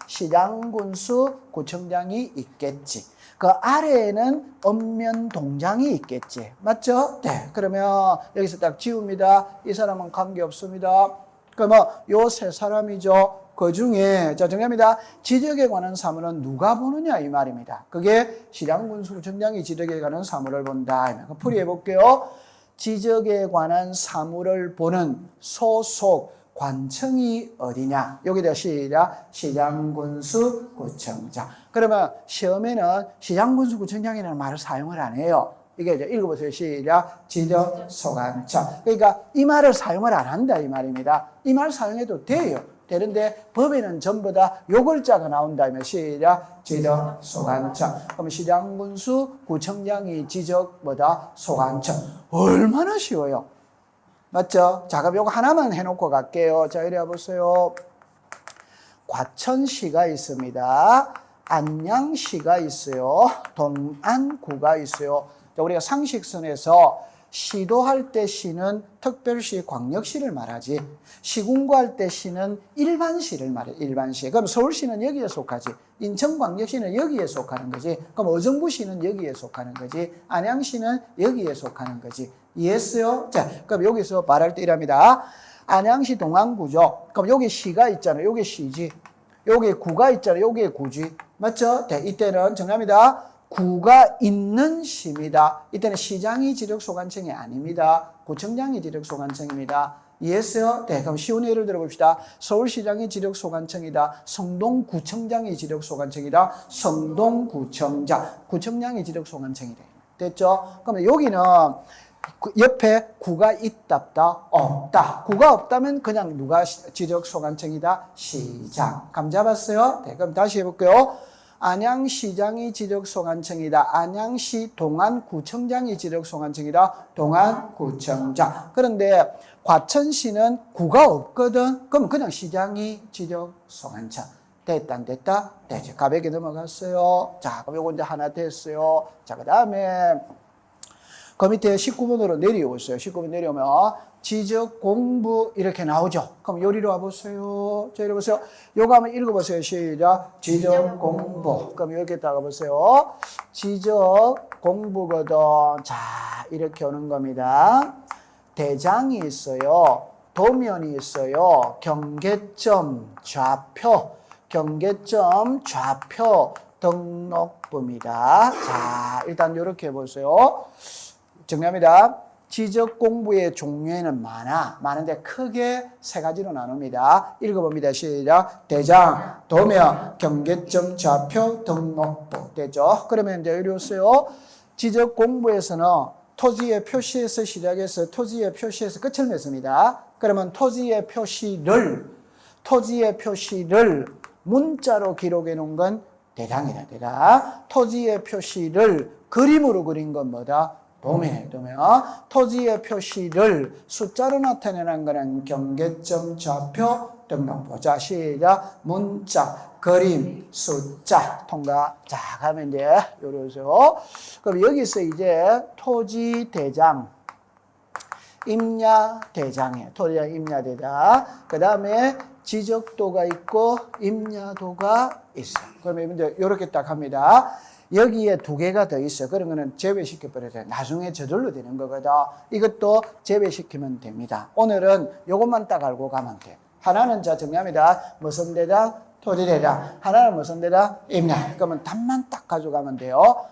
시장, 군수, 구청장이 있겠지. 그 아래에는 읍면동장이 있겠지. 맞죠? 네. 그러면 여기서 딱 지웁니다. 이 사람은 관계없습니다. 그러면 요 세 사람이죠. 그 중에 자 정답입니다. 지적에 관한 사무는 누가 보느냐 이 말입니다. 그게 시장군수구청장이 지적에 관한 사무를 본다. 풀이해 볼게요. 지적에 관한 사무를 보는 소속 관청이 어디냐? 여기다 시작 시장군수구청장. 그러면 시험에는 시장군수구청장이라는 말을 사용을 안 해요. 이게 이제 읽어보세요. 시작 지적소관청. 그러니까 이 말을 사용을 안 한다 이 말입니다. 이 말 사용해도 돼요. 되는데 법에는 전부 다 요 글자가 나온다면 시작 지적소관청. 그럼 시장군수 구청장이 지적 뭐다 소관청. 얼마나 쉬워요. 맞죠? 자, 그럼 요거 하나만 해놓고 갈게요. 자, 이리 와보세요. 과천시가 있습니다. 안양시가 있어요. 동안구가 있어요. 자, 우리가 상식선에서 시도할 때 시는 특별시, 광역시를 말하지. 시군구할 때 시는 일반시를 말해. 일반시. 그럼 서울시는 여기에 속하지. 인천광역시는 여기에 속하는 거지. 그럼 어정부시는 여기에 속하는 거지. 안양시는 여기에 속하는 거지. 이해했어요? 자, 그럼 여기서 말할 때 이랍니다. 안양시 동안구죠. 그럼 여기 시가 있잖아요. 여기 시지. 여기 구가 있잖아요. 여기 구지. 맞죠? 네, 이때는 정답입니다. 구가 있는 시입니다. 이때는 시장이 지적소관청이 아닙니다. 구청장이 지적소관청입니다. 이해했어요? 네, 그럼 쉬운 예를 들어봅시다. 서울시장이 지적소관청이다. 성동구청장이 지적소관청이다. 성동구청장. 구청장이 지적소관청이다. 됐죠? 그러면 여기는 옆에 구가 있다, 없다. 구가 없다면 그냥 누가 지적소관청이다? 시장. 감 잡았어요? 네, 그럼 다시 해볼게요. 안양시장이 지적소관청이다. 안양시 동안구청장이 지적소관청이다. 동안구청장. 그런데 과천시는 구가 없거든. 그럼 그냥 시장이 지적소관청. 됐다 안 됐다? 네, 이제 가볍게 넘어갔어요. 자, 그럼 요거 이제 하나 됐어요. 자, 그 다음에 그 밑에 19번으로 내려오세요. 19번 내려오면 지적 공부 이렇게 나오죠. 그럼 요리로 와보세요. 자, 이리 보세요. 요거 한번 읽어보세요. 시작. 지적 공부. 그럼 이렇게 따가보세요. 지적 공부거든. 자, 이렇게 오는 겁니다. 대장이 있어요. 도면이 있어요. 경계점, 좌표. 경계점, 좌표 등록부입니다. 자, 일단 이렇게 해보세요. 정리합니다. 지적 공부의 종류에는 많은데 크게 세 가지로 나눕니다. 읽어봅니다. 시작. 대장, 도면, 경계점, 좌표, 등록부. 됐죠? 그러면 이제 이리 오세요. 지적 공부에서는 토지의 표시에서 시작해서 토지의 표시에서 끝을 맺습니다. 그러면 토지의 표시를 문자로 기록해 놓은 건 대장이다. 대장. 토지의 표시를 그림으로 그린 건 뭐다? 도면. 토지의 표시를 숫자로 나타내는 거는 경계점, 좌표, 등록부. 자, 시작. 문자, 그림, 숫자. 통과. 자, 가면 이제 요리 오세요. 그럼 여기서 이제 토지 대장, 임야 대장이에요. 토지대장, 임야 대장. 그 다음에 지적도가 있고 임야도가 있어요. 그러면 이제 이렇게 딱 합니다. 여기에 두 개가 더 있어요. 그런 거는 제외시켜버려야 돼요. 나중에 저절로 되는 거거든. 이것도 제외시키면 됩니다. 오늘은 이것만 딱 알고 가면 돼요. 하나는 자 정리합니다. 무슨 대장? 토지대장. 하나는 무슨 대장? 임야. 그러면 답만 딱 가져가면 돼요.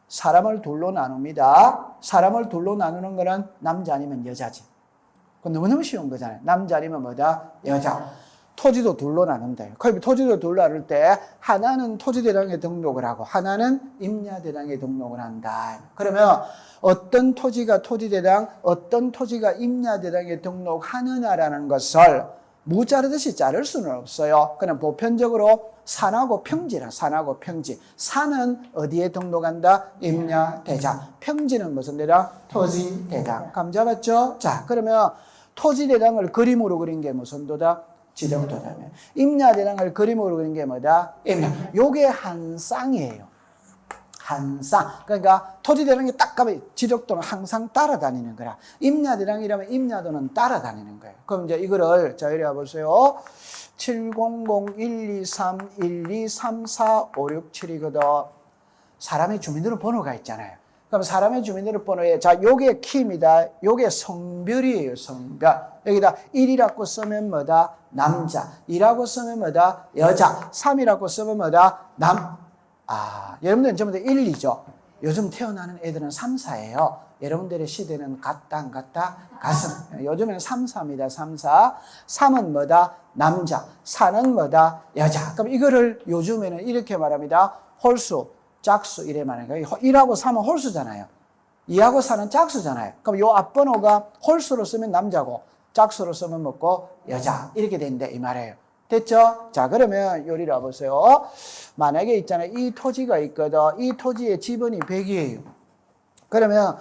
사람을 둘로 나눕니다. 사람을 둘로 나누는 거는 남자 아니면 여자지. 그건 너무너무 쉬운 거잖아요. 남자 아니면 뭐다? 여자. 토지도 둘로 나눈다. 그럼 토지도 둘로 나눌 때 하나는 토지대장에 등록을 하고 하나는 임야대장에 등록을 한다. 그러면 어떤 토지가 토지대장, 어떤 토지가 임야대장에 등록하느냐라는 것을 무 자르듯이 자를 수는 없어요. 그냥 보편적으로 산하고 평지라. 산하고 평지. 산은 어디에 등록한다? 임야대장. 평지는 무슨 대장? 토지대장. 감 잡았죠? 자, 그러면 토지대장을 그림으로 그린 게 무슨 도다? 지적도다면. 임야대장을 그림으로 그린 게 뭐다? 임야. 요게 한 쌍이에요. 한 쌍. 그러니까 토지대장이 딱 가면 지적도는 항상 따라다니는 거라. 임야대장이라면 임야도는 따라다니는 거예요. 그럼 이제 이거를 자 이리 와보세요. 700-123-1234-567이거든. 사람의 주민등록 번호가 있잖아요. 그럼 사람의 주민등록번호에, 자, 요게 키입니다. 요게 성별이에요, 성별. 여기다 1이라고 쓰면 뭐다? 남자. 2라고 쓰면 뭐다? 여자. 3이라고 쓰면 뭐다? 여러분들은 전부 다 1, 2죠. 요즘 태어나는 애들은 3, 4예요. 여러분들의 시대는 같다, 안 같다? 같습니다. 요즘에는 3, 4입니다, 3, 4. 3은 뭐다? 남자. 4는 뭐다? 여자. 그럼 이거를 요즘에는 이렇게 말합니다. 홀수. 짝수 이래 말하는 거예요. 1하고 3은 홀수잖아요. 2하고 4는 짝수잖아요. 그럼 요 앞번호가 홀수로 쓰면 남자고 짝수로 쓰면 뭐고 여자 이렇게 된대 이 말이에요. 됐죠? 자, 그러면 요리를 와보세요. 만약에 있잖아요. 이 토지가 있거든. 이 토지의 지분이 100이에요. 그러면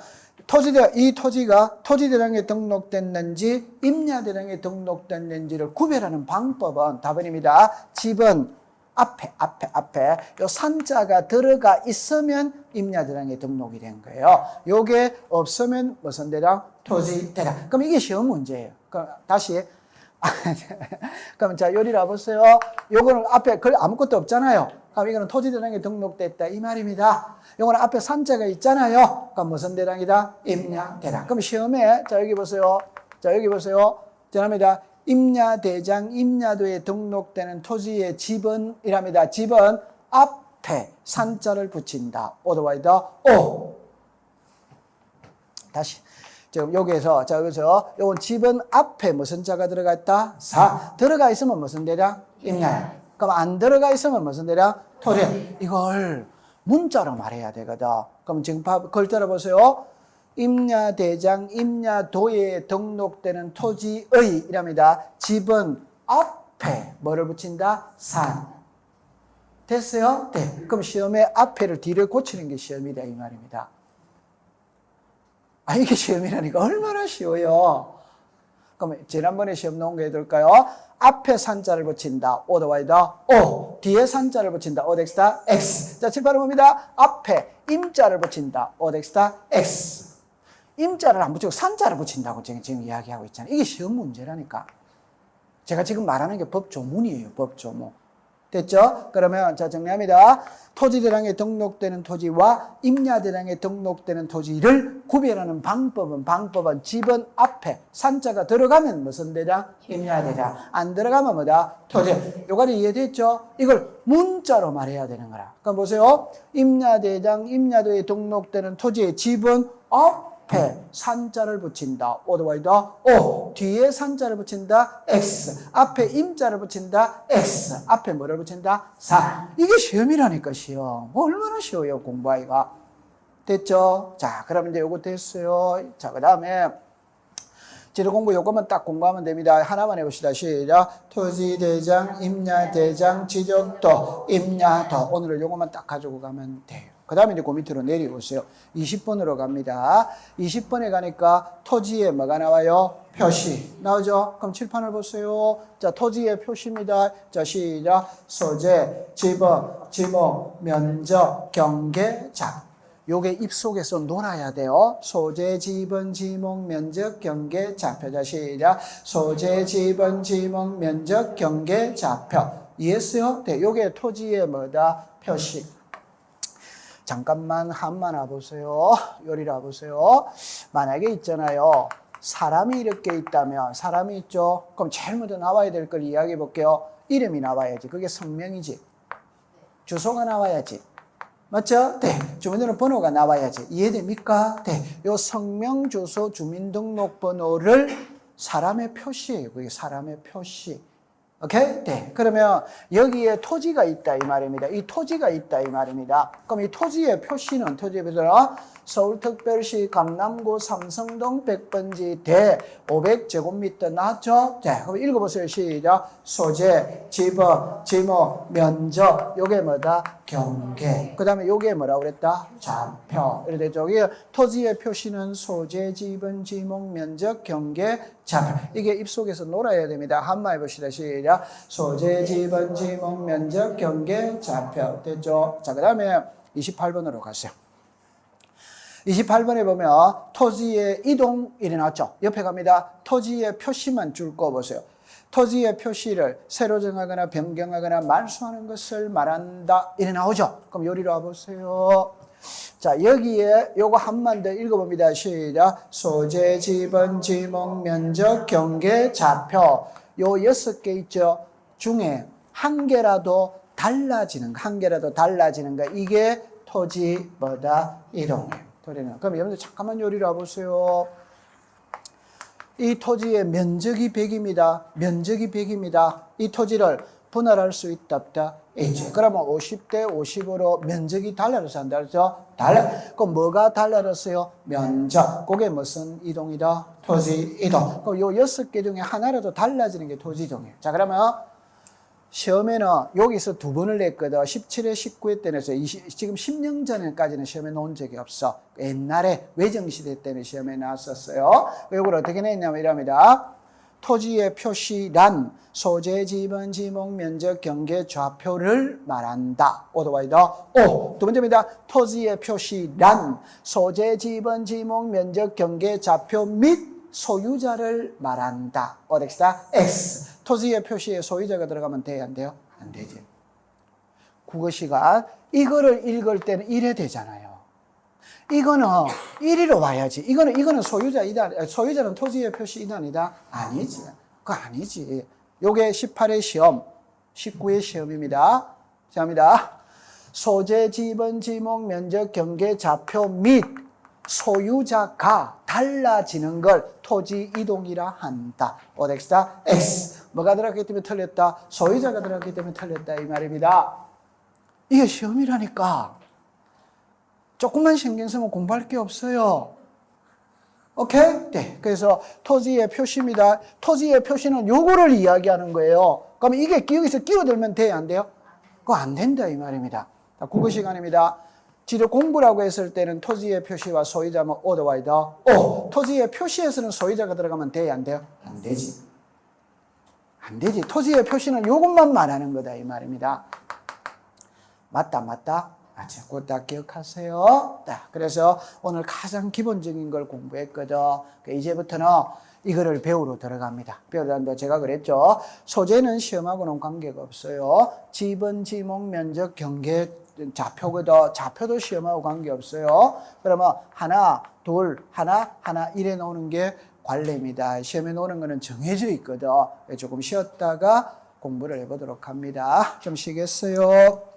이 토지가 토지대장에 등록됐는지 임야대장에 등록됐는지를 구별하는 방법은 답은입니다. 지분 앞에 요 산자가 들어가 있으면 임야대장에 등록이 된 거예요. 요게 없으면 무슨 대장? 토지대장. 그럼 이게 시험 문제예요. 그럼 다시 그럼 자, 요리를 와보세요. 요거는 앞에 아무것도 없잖아요. 그럼 이거는 토지대장에 등록됐다 이 말입니다. 요거는 앞에 산자가 있잖아요. 그럼 무슨 대장이다? 임야대장. 그럼 시험에 자, 여기 보세요. 자, 여기 보세요. 전합니다. 임야대장, 임야도에 등록되는 토지의 지분이랍니다. 지분 앞에 산자를 붙인다. 오더와이더 오. 다시. 지금 여기에서, 자, 여기서 요건 지분 앞에 무슨 자가 들어가 있다? 사. 들어가 있으면 무슨 대장? 임야. 그럼 안 들어가 있으면 무슨 대장? 토지. 이걸 문자로 말해야 되거든. 그럼 지금 글자로 보세요. 임야대장, 임야도에 등록되는 토지의 이랍니다. 지분 앞에 뭐를 붙인다? 산. 됐어요? 네. 그럼 시험에 앞에를 뒤를 고치는 게 시험이다 이 말입니다. 이게 시험이라니까 얼마나 쉬워요. 그럼 지난번에 시험 나온 거 해둘까요? 앞에 산자를 붙인다. 오더와이더 오. 뒤에 산자를 붙인다. 오덱스타 X. 자, 칠판을 봅니다. 앞에 임자를 붙인다. 오덱스타 X. 임자를 안 붙이고 산자를 붙인다고 지금 이야기하고 있잖아요. 이게 시험 문제라니까. 제가 지금 말하는 게 법조문이에요. 법조문. 됐죠? 그러면 자, 정리합니다. 토지대장에 등록되는 토지와 임야대장에 등록되는 토지를 구별하는 방법은 지분 앞에 산자가 들어가면 무슨 대장? 임야대장. 안 들어가면 뭐다? 토지. 요까지 이해됐죠? 이걸 문자로 말해야 되는 거라. 그럼 보세요. 임야대장, 임야도에 등록되는 토지의 지분 앞에 산자를 붙인다. 오더와이더 오. 뒤에 산자를 붙인다. X. 앞에 임자를 붙인다. X. 앞에 뭐를 붙인다? 사. 이게 시험이라니까 시험. 얼마나 쉬워요 공부하기가. 됐죠? 자, 그럼 이제 요거 됐어요. 자, 그 다음에 지도 공부 요것만 딱 공부하면 됩니다. 하나만 해봅시다. 시작. 토지대장, 임야대장, 지적도, 임야도. 오늘은 요것만 딱 가지고 가면 돼요. 그 다음에 이제 그 밑으로 내려오세요. 20번으로 갑니다. 20번에 가니까 토지에 뭐가 나와요? 표시. 나오죠? 그럼 칠판을 보세요. 자, 토지의 표시입니다. 자, 시작. 소재, 지분, 지목, 면적, 경계, 자. 요게 입속에서 놀아야 돼요. 소재, 지분, 지목, 면적, 경계, 좌표. 자, 시작. 소재, 지분, 지목, 면적, 경계, 좌표. 이해했어요? 네, 요게 토지의 뭐다? 표시. 잠깐만 한번 와보세요. 요리를 와보세요. 만약에 있잖아요. 사람이 이렇게 있다면, 사람이 있죠? 그럼 제일 먼저 나와야 될 걸 이야기해 볼게요. 이름이 나와야지. 그게 성명이지. 주소가 나와야지. 맞죠? 네. 주민등록번호가 나와야지. 이해됩니까? 네. 요 성명, 주소, 주민등록번호를 사람의 표시예요. 그게 사람의 표시. 오케이? 네. 그러면 여기에 토지가 있다 이 말입니다. 이 토지가 있다 이 말입니다. 그럼 이 토지의 표시는 토지에 비해서 서울특별시 강남구 삼성동 100번지 대 500제곱미터 나왔죠? 자, 그럼 읽어보세요. 시작. 소재, 지분, 지목, 면적. 요게 뭐다? 경계. 그 다음에 요게 뭐라고 그랬다? 좌표. 이렇게 되죠. 여기 토지의 표시는 소재, 지분, 지목, 면적, 경계, 좌표. 이게 입속에서 놀아야 됩니다. 한번 해봅시다. 시작. 소재, 지분, 지목, 면적, 경계, 좌표. 됐죠? 자, 그 다음에 28번으로 가세요. 28번에 보면 토지의 이동 이래 나왔죠. 옆에 갑니다. 토지의 표시만 줄 거 보세요. 토지의 표시를 새로 정하거나 변경하거나 말소하는 것을 말한다. 이래 나오죠. 그럼 요리로 와보세요. 자, 여기에 요거 한만 더 읽어봅니다. 시작. 소재, 지번, 지목, 면적, 경계, 좌표. 요 6개 있죠. 중에 한 개라도 달라지는 거. 이게 토지보다 이동이에요. 그럼 여러분들 잠깐만 요리를 와보세요. 이 토지의 면적이 100입니다. 이 토지를 분할할 수 있다 없다? 있지. 그러면 50대 50으로 면적이 달라져서 한다. 그렇죠? 그럼 뭐가 달라졌어요? 면적. 그게 무슨 이동이다? 토지 이동. 그럼 요 6개 중에 하나라도 달라지는 게 토지 이동이에요. 자, 그러면 시험에는 여기서 2번을 냈거든. 17회, 19회 때는 지금 10년 전까지는 시험에 놓은 적이 없어. 옛날에 외정시대 때는 시험에 나왔었어요. 이걸 어떻게 냈냐면 이랍니다. 토지의 표시란 소재, 지번, 지목, 면적, 경계, 좌표를 말한다. 오더와이더. 두 번째입니다. 토지의 표시란 소재, 지번, 지목, 면적, 경계, 좌표 및 소유자를 말한다. 어덱스다. X. 토지의 표시에 소유자가 들어가면 돼요? 안 돼요? 안 되지. 국어 시간. 이거를 읽을 때는 이래 되잖아요. 이거는 1위로 와야지. 이거는 소유자는 토지의 표시 이단이다? 아니지. 그거 아니지. 요게 18회 시험, 19회 시험입니다. 자, 합니다. 소재, 지번, 지목, 면적, 경계, 좌표 및 소유자가 달라지는 걸 토지 이동이라 한다. 어덱스다? X. 뭐가 들어갔기 때문에 틀렸다? 소유자가 들어갔기 때문에 틀렸다. 이 말입니다. 이게 시험이라니까. 조금만 신경 쓰면 공부할 게 없어요. 오케이? 네. 그래서 토지의 표시입니다. 토지의 표시는 요거를 이야기하는 거예요. 그럼 이게 여기서 끼어들면 돼요? 안 돼요? 그거 안 된다. 이 말입니다. 국어 시간입니다. 지도 공부라고 했을 때는 토지의 표시와 소유자면 오더와이더. 토지의 표시에서는 소유자가 들어가면 돼요? 안 돼요? 안 되지. 안 되지. 토지의 표시는 요것만 말하는 거다. 이 말입니다. 맞다. 맞죠? 그거 다 기억하세요. 그래서 오늘 가장 기본적인 걸 공부했거든. 이제부터는 이거를 배우러 들어갑니다. 배우는데 제가 그랬죠. 소재는 시험하고는 관계가 없어요. 지번, 지목, 면적, 경계, 좌표거든. 좌표도 시험하고 관계없어요. 그러면 하나, 둘, 하나 이래 놓는 게 관례입니다. 시험에 놓는 거는 정해져 있거든. 조금 쉬었다가 공부를 해보도록 합니다. 좀 쉬겠어요.